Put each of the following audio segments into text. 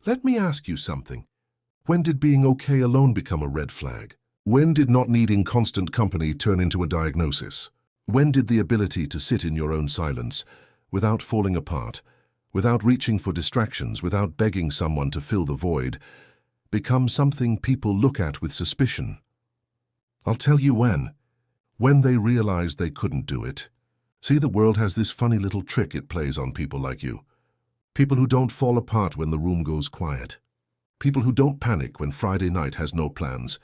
Let me ask you something. When did being okay alone become a red flag? When did not needing constant company turn into a diagnosis? When did the ability to sit in your own silence, without falling apart, without reaching for distractions, without begging someone to fill the void, become something people look at with suspicion? I'll tell you when. When they realized they couldn't do it. See, the world has this funny little trick it plays on people like you. People who don't fall apart when the room goes quiet. People who don't panic when Friday night has no plans.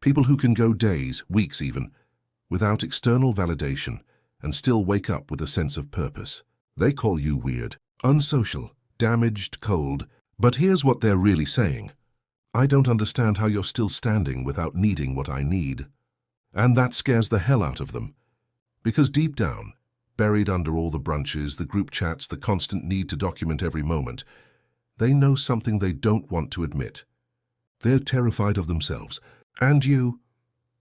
People who can go days, weeks even, without external validation and still wake up with a sense of purpose. They call you weird, unsocial, damaged, cold, but here's what they're really saying. I don't understand how you're still standing without needing what I need. And that scares the hell out of them. Because deep down, buried under all the brunches, the group chats, the constant need to document every moment, they know something they don't want to admit. They're terrified of themselves. And you're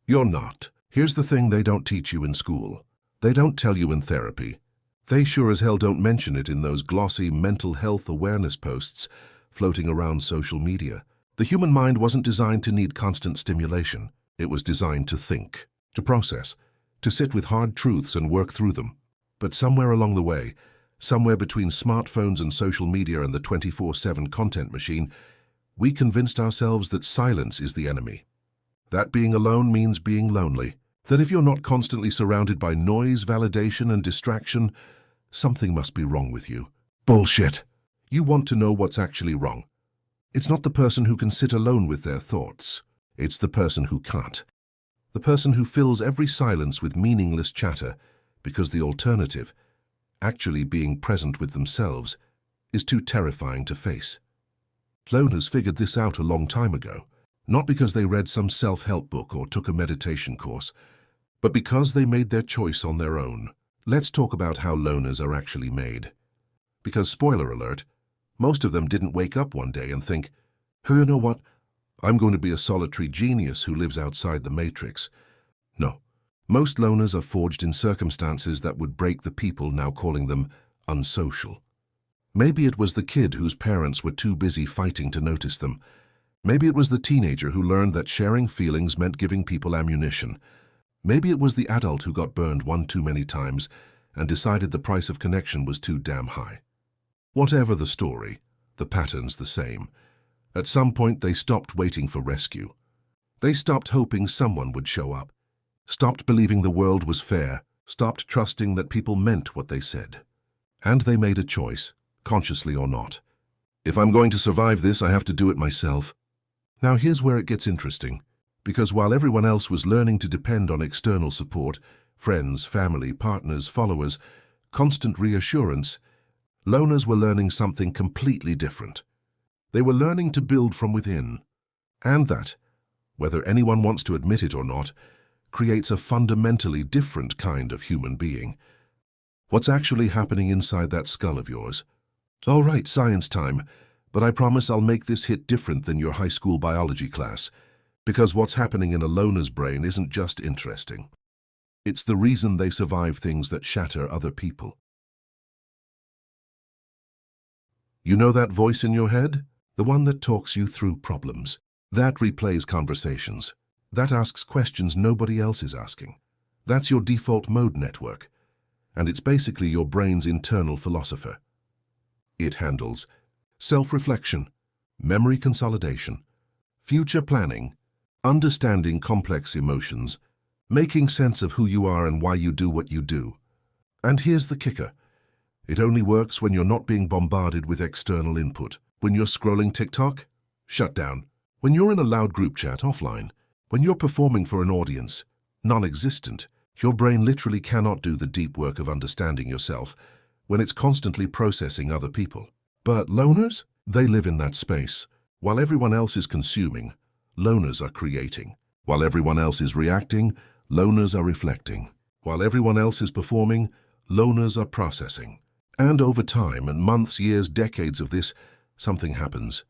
not. Here's the thing they don't teach you in school. They don't tell you in therapy. They sure as hell don't mention it in those glossy mental health awareness posts floating around social media. The human mind wasn't designed to need constant stimulation. It was designed to think, to process, to sit with hard truths and work through them. But somewhere along the way, somewhere between smartphones and social media and the 24/7 content machine, we convinced ourselves that silence is the enemy. That being alone means being lonely. That if you're not constantly surrounded by noise, validation, and distraction, something must be wrong with you. Bullshit. You want to know what's actually wrong. It's not the person who can sit alone with their thoughts. It's the person who can't. The person who fills every silence with meaningless chatter because the alternative, actually being present with themselves, is too terrifying to face. Loners figured this out a long time ago, not because they read some self-help book or took a meditation course, but because they made their choice on their own. Let's talk about how loners are actually made. Because, spoiler alert, most of them didn't wake up one day and think, you know what, I'm going to be a solitary genius who lives outside the matrix. No, most loners are forged in circumstances that would break the people now calling them unsocial. Maybe it was the kid whose parents were too busy fighting to notice them. Maybe it was the teenager who learned that sharing feelings meant giving people ammunition. Maybe it was the adult who got burned one too many times and decided the price of connection was too damn high. Whatever the story, the pattern's the same. At some point they stopped waiting for rescue. They stopped hoping someone would show up, stopped believing the world was fair, stopped trusting that people meant what they said. And they made a choice, consciously or not. If I'm going to survive this, I have to do it myself. Now here's where it gets interesting, because while everyone else was learning to depend on external support, friends, family, partners, followers, constant reassurance, loners were learning something completely different. They were learning to build from within. And that, whether anyone wants to admit it or not, creates a fundamentally different kind of human being. What's actually happening inside that skull of yours? All right, science time, but I promise I'll make this hit different than your high school biology class, because what's happening in a loner's brain isn't just interesting. It's the reason they survive things that shatter other people. You know that voice in your head? The one that talks you through problems. That replays conversations. That asks questions nobody else is asking. That's your default mode network. And it's basically your brain's internal philosopher. It handles self-reflection, memory consolidation, future planning, understanding complex emotions, making sense of who you are and why you do what you do. And here's the kicker. It only works when you're not being bombarded with external input. When you're scrolling TikTok, shut down. When you're in a loud group chat, offline. When you're performing for an audience, non-existent. Your brain literally cannot do the deep work of understanding yourself when it's constantly processing other people. But loners, they live in that space. While everyone else is consuming, loners are creating. While everyone else is reacting, loners are reflecting. While everyone else is performing, loners are processing. And over time, and months, years, decades of this, something happens.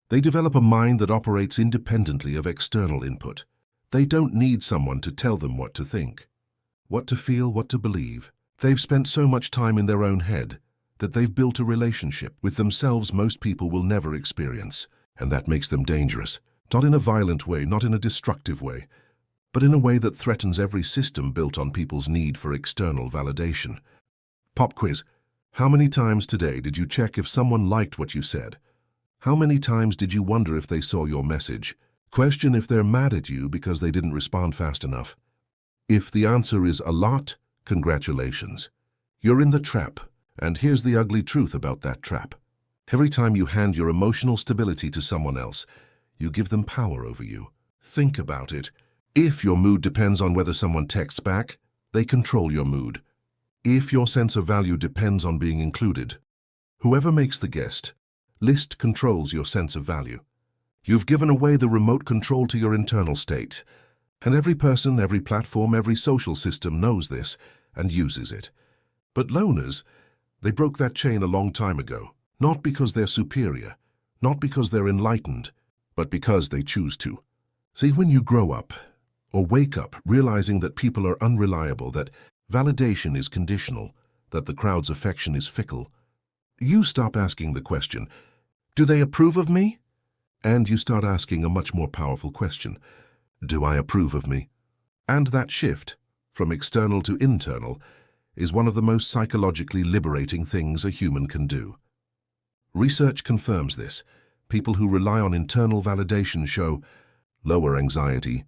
They develop a mind that operates independently of external input. They don't need someone to tell them what to think, what to feel, what to believe. They've spent so much time in their own head, that they've built a relationship with themselves most people will never experience, and that makes them dangerous. Not in a violent way, not in a destructive way, but in a way that threatens every system built on people's need for external validation. Pop quiz. How many times today did you check if someone liked what you said? How many times did you wonder if they saw your message? Question if they're mad at you because they didn't respond fast enough. If the answer is a lot, congratulations. You're in the trap, and here's the ugly truth about that trap. Every time you hand your emotional stability to someone else, you give them power over you. Think about it. If your mood depends on whether someone texts back, they control your mood. If your sense of value depends on being included, whoever makes the guest list controls your sense of value. You've given away the remote control to your internal state. And every person, every platform, every social system knows this and uses it. But loners, they broke that chain a long time ago, not because they're superior, not because they're enlightened, but because they choose to. See, when you grow up, or wake up realizing that people are unreliable, that validation is conditional, that the crowd's affection is fickle, you stop asking the question, do they approve of me? And you start asking a much more powerful question, do I approve of me? And that shift, from external to internal, is one of the most psychologically liberating things a human can do. Research confirms this. People who rely on internal validation show lower anxiety,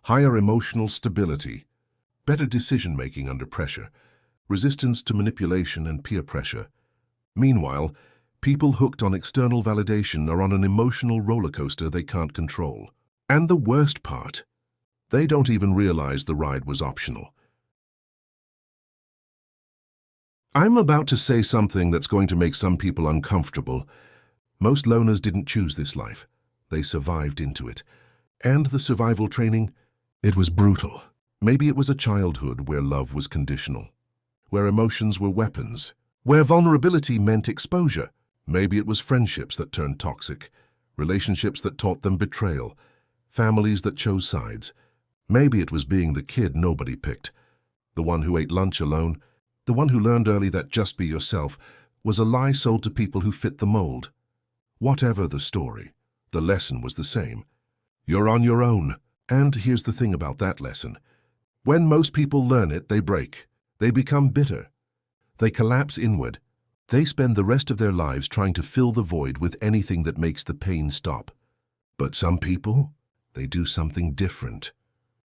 higher emotional stability, better decision-making under pressure, resistance to manipulation and peer pressure. Meanwhile, people hooked on external validation are on an emotional roller coaster they can't control. And the worst part, they don't even realize the ride was optional. I'm about to say something that's going to make some people uncomfortable. Most loners didn't choose this life. They survived into it. And the survival training, it was brutal. Maybe it was a childhood where love was conditional, where emotions were weapons, where vulnerability meant exposure. Maybe it was friendships that turned toxic, relationships that taught them betrayal, families that chose sides. Maybe it was being the kid nobody picked, the one who ate lunch alone, the one who learned early that just be yourself was a lie sold to people who fit the mold. Whatever the story, the lesson was the same. You're on your own. And here's the thing about that lesson. When most people learn it, they break. They become bitter. They collapse inward. They spend the rest of their lives trying to fill the void with anything that makes the pain stop. But some people, they do something different.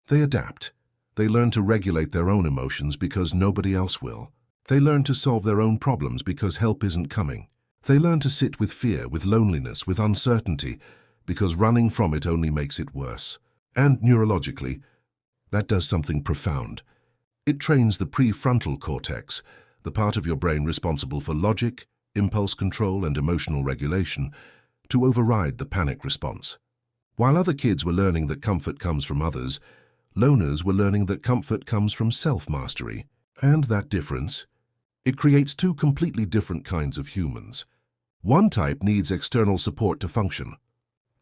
They adapt. They learn to regulate their own emotions because nobody else will. They learn to solve their own problems because help isn't coming. They learn to sit with fear, with loneliness, with uncertainty, because running from it only makes it worse. And neurologically, that does something profound. It trains the prefrontal cortex, the part of your brain responsible for logic, impulse control, and emotional regulation, to override the panic response. While other kids were learning that comfort comes from others, loners were learning that comfort comes from self-mastery. And that difference, it creates two completely different kinds of humans. One type needs external support to function.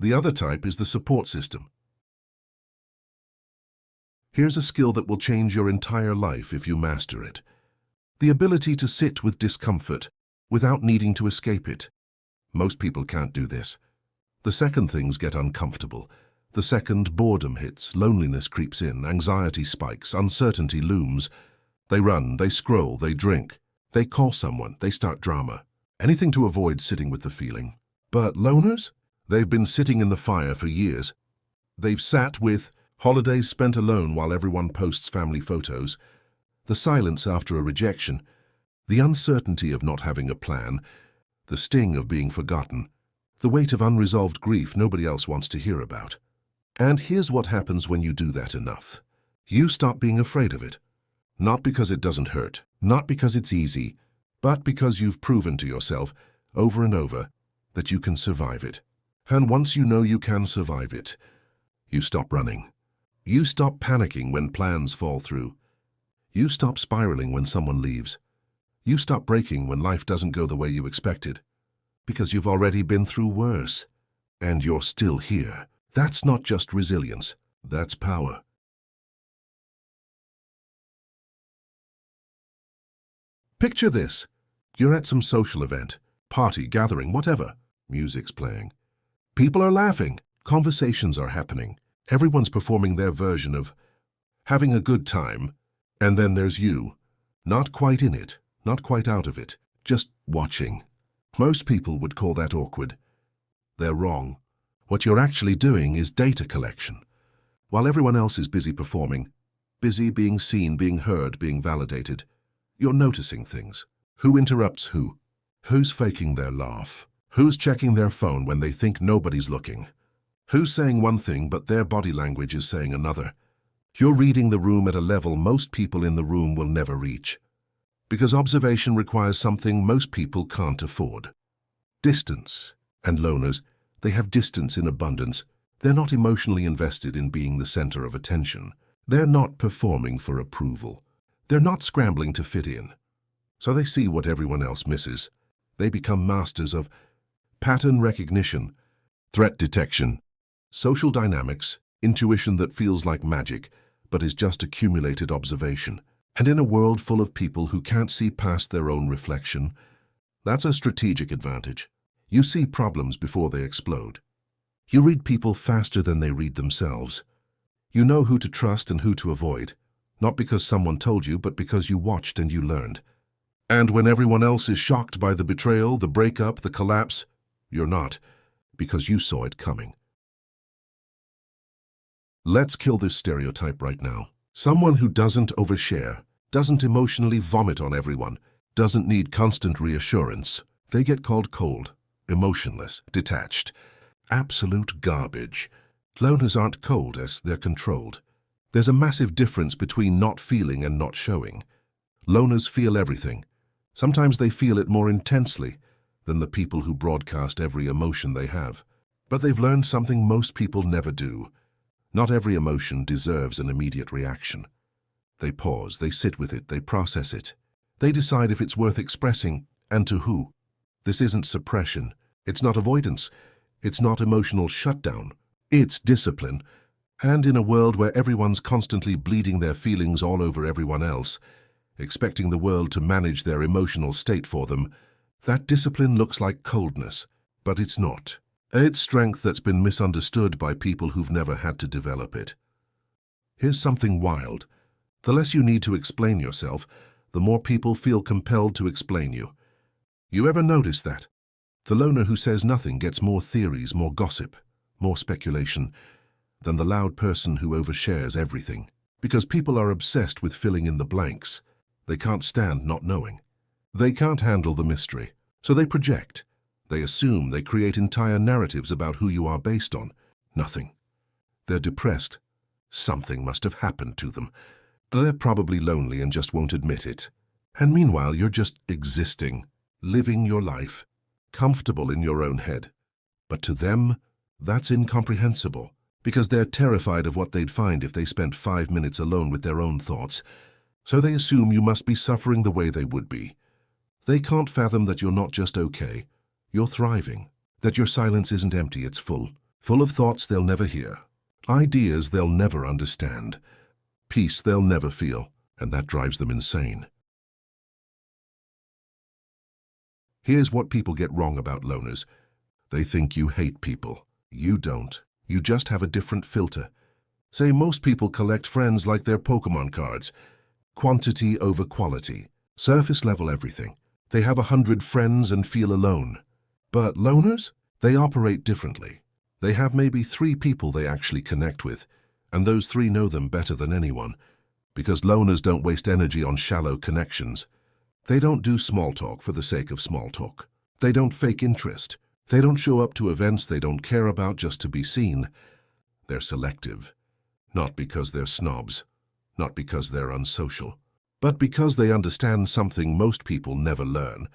The other type is the support system. Here's a skill that will change your entire life if you master it. The ability to sit with discomfort without needing to escape it. Most people can't do this. The second things get uncomfortable. The second boredom hits, loneliness creeps in, anxiety spikes, uncertainty looms. They run, they scroll, they drink. They call someone, they start drama. Anything to avoid sitting with the feeling. But loners? They've been sitting in the fire for years. They've sat with holidays spent alone while everyone posts family photos, the silence after a rejection, the uncertainty of not having a plan, the sting of being forgotten, the weight of unresolved grief nobody else wants to hear about. And here's what happens when you do that enough. You stop being afraid of it. Not because it doesn't hurt, not because it's easy, but because you've proven to yourself, over and over, that you can survive it. And once you know you can survive it, you stop running. You stop panicking when plans fall through. You stop spiraling when someone leaves. You stop breaking when life doesn't go the way you expected. Because you've already been through worse. And you're still here. That's not just resilience. That's power. Picture this. You're at some social event, party, gathering, whatever. Music's playing. People are laughing. Conversations are happening. Everyone's performing their version of having a good time. And then there's you. Not quite in it, not quite out of it, just watching. Most people would call that awkward. They're wrong. What you're actually doing is data collection. While everyone else is busy performing, busy being seen, being heard, being validated, you're noticing things. Who interrupts who? Who's faking their laugh? Who's checking their phone when they think nobody's looking? Who's saying one thing but their body language is saying another? You're reading the room at a level most people in the room will never reach. Because observation requires something most people can't afford. Distance. And loners, they have distance in abundance. They're not emotionally invested in being the center of attention. They're not performing for approval. They're not scrambling to fit in. So they see what everyone else misses. They become masters of pattern recognition, threat detection, social dynamics, intuition that feels like magic, but is just accumulated observation. And in a world full of people who can't see past their own reflection, that's a strategic advantage. You see problems before they explode. You read people faster than they read themselves. You know who to trust and who to avoid, not because someone told you, but because you watched and you learned. And when everyone else is shocked by the betrayal, the breakup, the collapse, you're not, because you saw it coming. Let's kill this stereotype right now. Someone who doesn't overshare, doesn't emotionally vomit on everyone, doesn't need constant reassurance. They get called cold, emotionless, detached. Absolute garbage. Loners aren't cold as they're controlled. There's a massive difference between not feeling and not showing. Loners feel everything. Sometimes they feel it more intensely than the people who broadcast every emotion they have. But they've learned something most people never do. Not every emotion deserves an immediate reaction. They pause, they sit with it, they process it. They decide if it's worth expressing and to who. This isn't suppression. It's not avoidance. It's not emotional shutdown. It's discipline. And in a world where everyone's constantly bleeding their feelings all over everyone else, expecting the world to manage their emotional state for them, that discipline looks like coldness, but it's not. It's strength that's been misunderstood by people who've never had to develop it. Here's something wild. The less you need to explain yourself, the more people feel compelled to explain you. You ever notice that? The loner who says nothing gets more theories, more gossip, more speculation than the loud person who overshares everything. Because people are obsessed with filling in the blanks. They can't stand not knowing. They can't handle the mystery, so they project. They assume, they create entire narratives about who you are based on. Nothing. They're depressed. Something must have happened to them. They're probably lonely and just won't admit it. And meanwhile, you're just existing, living your life, comfortable in your own head. But to them, that's incomprehensible, because they're terrified of what they'd find if they spent 5 minutes alone with their own thoughts. So they assume you must be suffering the way they would be. They can't fathom that you're not just okay, you're thriving, that your silence isn't empty, it's full of thoughts they'll never hear, ideas they'll never understand, peace they'll never feel, and that drives them insane. Here's what people get wrong about loners. They think you hate people. You don't. You just have a different filter. Say most people collect friends like they're Pokemon cards. Quantity over quality. Surface level everything. They have 100 friends and feel alone. But loners? They operate differently. They have maybe 3 people they actually connect with, and those 3 know them better than anyone, because loners don't waste energy on shallow connections. They don't do small talk for the sake of small talk. They don't fake interest. They don't show up to events they don't care about just to be seen. They're selective. Not because they're snobs, not because they're unsocial, but because they understand something most people never learn.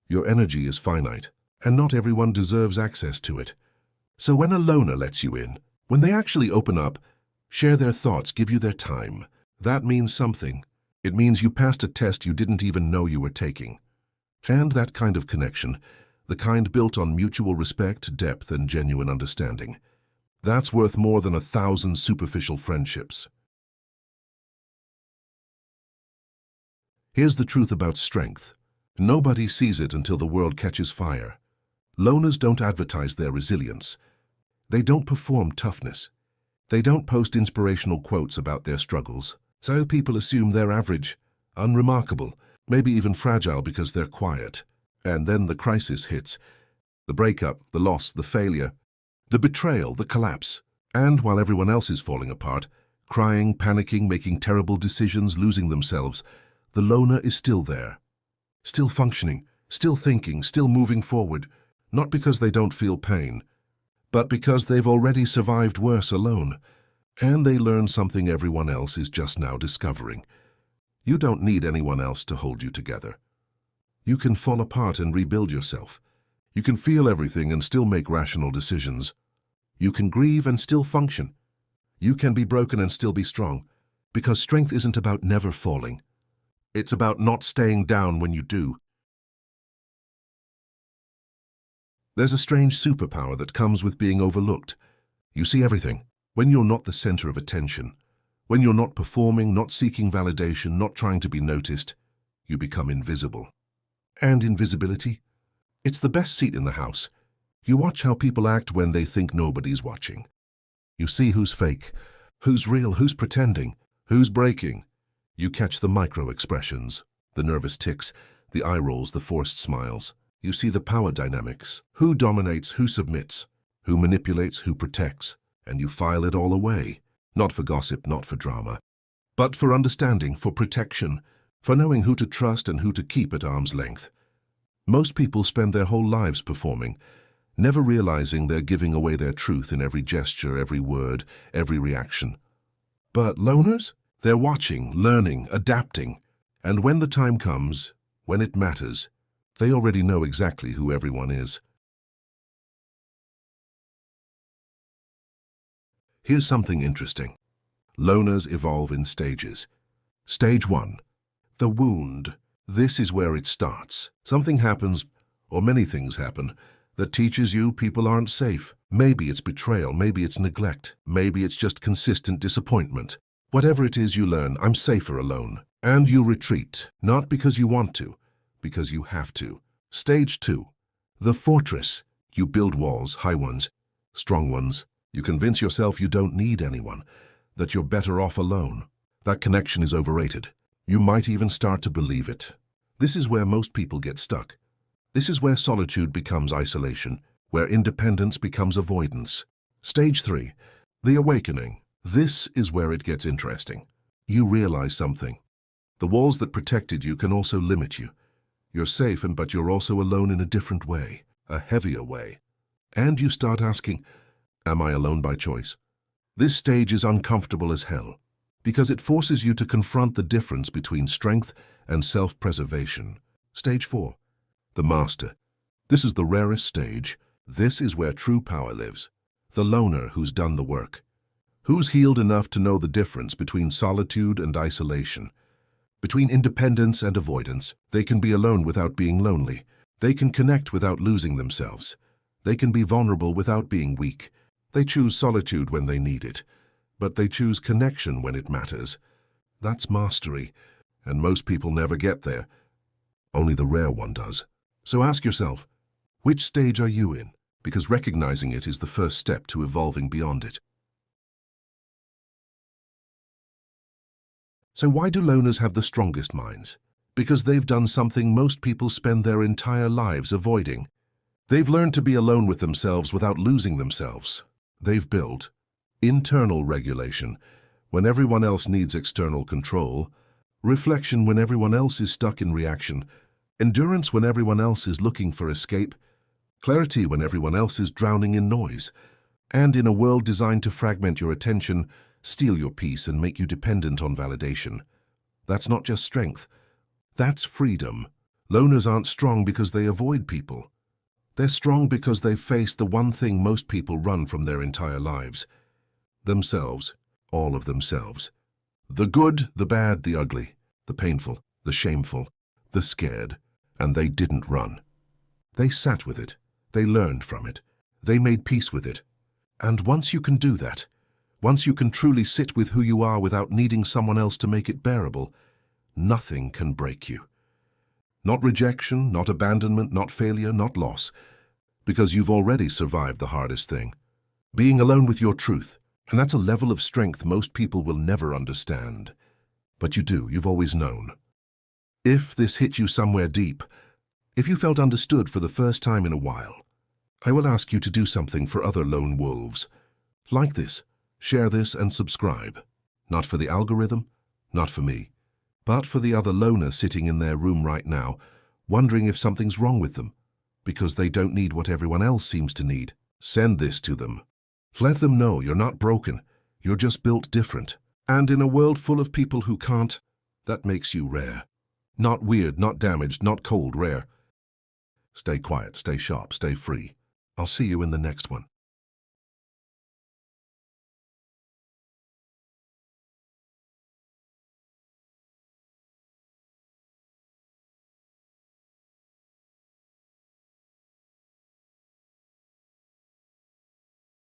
Your energy is finite, and not everyone deserves access to it. So when a loner lets you in, when they actually open up, share their thoughts, give you their time, that means something. It means you passed a test you didn't even know you were taking. And that kind of connection, the kind built on mutual respect, depth, and genuine understanding, that's worth more than 1,000 superficial friendships. Here's the truth about strength. Nobody sees it until the world catches fire. Loners don't advertise their resilience. They don't perform toughness. They don't post inspirational quotes about their struggles. So people assume they're average, unremarkable, maybe even fragile because they're quiet. And then the crisis hits. The breakup, the loss, the failure, the betrayal, the collapse. And while everyone else is falling apart, crying, panicking, making terrible decisions, losing themselves, the loner is still there. Still functioning, still thinking, still moving forward, not because they don't feel pain, but because they've already survived worse alone. And they learn something everyone else is just now discovering. You don't need anyone else to hold you together. You can fall apart and rebuild yourself. You can feel everything and still make rational decisions. You can grieve and still function. You can be broken and still be strong, because strength isn't about never falling. It's about not staying down when you do. There's a strange superpower that comes with being overlooked. You see everything. When you're not the center of attention, when you're not performing, not seeking validation, not trying to be noticed, you become invisible. And invisibility? It's the best seat in the house. You watch how people act when they think nobody's watching. You see who's fake, who's real, who's pretending, who's breaking. You catch the micro-expressions, the nervous tics, the eye rolls, the forced smiles. You see the power dynamics, who dominates, who submits, who manipulates, who protects. And you file it all away, not for gossip, not for drama, but for understanding, for protection, for knowing who to trust and who to keep at arm's length. Most people spend their whole lives performing, never realizing they're giving away their truth in every gesture, every word, every reaction. But loners? They're watching, learning, adapting, and when the time comes, when it matters, they already know exactly who everyone is. Here's something interesting. Loners evolve in stages. Stage 1. The wound. This is where it starts. Something happens, or many things happen, that teaches you people aren't safe. Maybe it's betrayal, maybe it's neglect, maybe it's just consistent disappointment. Whatever it is, you learn, I'm safer alone. And you retreat, not because you want to, because you have to. Stage 2. The fortress. You build walls, high ones, strong ones. You convince yourself you don't need anyone, that you're better off alone. That connection is overrated. You might even start to believe it. This is where most people get stuck. This is where solitude becomes isolation, where independence becomes avoidance. Stage 3. The awakening. This is where it gets interesting. You realize something. The walls that protected you can also limit you. You're safe, but you're also alone in a different way, a heavier way. And you start asking, am I alone by choice? This stage is uncomfortable as hell, because it forces you to confront the difference between strength and self-preservation. Stage 4. The master. This is the rarest stage. This is where true power lives. The loner who's done the work. Who's healed enough to know the difference between solitude and isolation, between independence and avoidance. They can be alone without being lonely. They can connect without losing themselves. They can be vulnerable without being weak. They choose solitude when they need it, but they choose connection when it matters. That's mastery, and most people never get there. Only the rare one does. So ask yourself, which stage are you in? Because recognizing it is the first step to evolving beyond it. So why do loners have the strongest minds? Because they've done something most people spend their entire lives avoiding. They've learned to be alone with themselves without losing themselves. They've built internal regulation when everyone else needs external control, reflection when everyone else is stuck in reaction, endurance when everyone else is looking for escape, clarity when everyone else is drowning in noise, and in a world designed to fragment your attention, steal your peace and make you dependent on validation. That's not just strength, that's freedom. Loners aren't strong because they avoid people. They're strong because they've faced the one thing most people run from their entire lives. Themselves, all of themselves. The good, the bad, the ugly, the painful, the shameful, the scared. And they didn't run. They sat with it. They learned from it. They made peace with it. And once you can do that, once you can truly sit with who you are without needing someone else to make it bearable, nothing can break you. Not rejection, not abandonment, not failure, not loss. Because you've already survived the hardest thing. Being alone with your truth. And that's a level of strength most people will never understand. But you do, you've always known. If this hit you somewhere deep, if you felt understood for the first time in a while, I will ask you to do something for other lone wolves. Like this, share this and subscribe. Not for the algorithm, not for me, but for the other loner sitting in their room right now, wondering if something's wrong with them, because they don't need what everyone else seems to need. Send this to them. Let them know you're not broken, you're just built different. And in a world full of people who can't, that makes you rare. Not weird, not damaged, not cold, rare. Stay quiet, stay sharp, stay free. I'll see you in the next one.